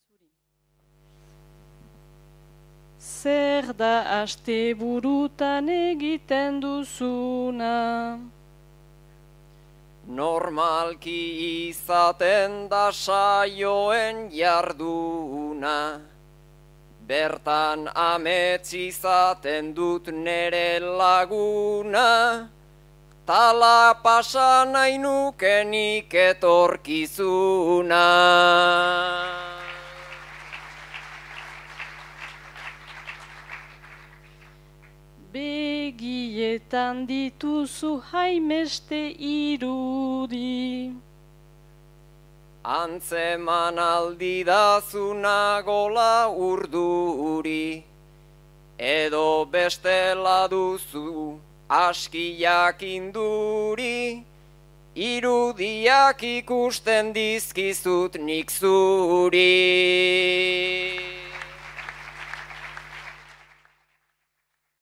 zuri. Zer da asteburutan egiten duzuna? Normalki izaten da saioen jarduna, bertan amets izaten dut nere laguna, tala pasa nahi nukenik etorkizuna. Begietan dituzu hainbeste irudi. Antzeman aldi dazuna gola urduri, edo bestela duzu askiak induri, irudiak ikusten dizkizut nik zuri.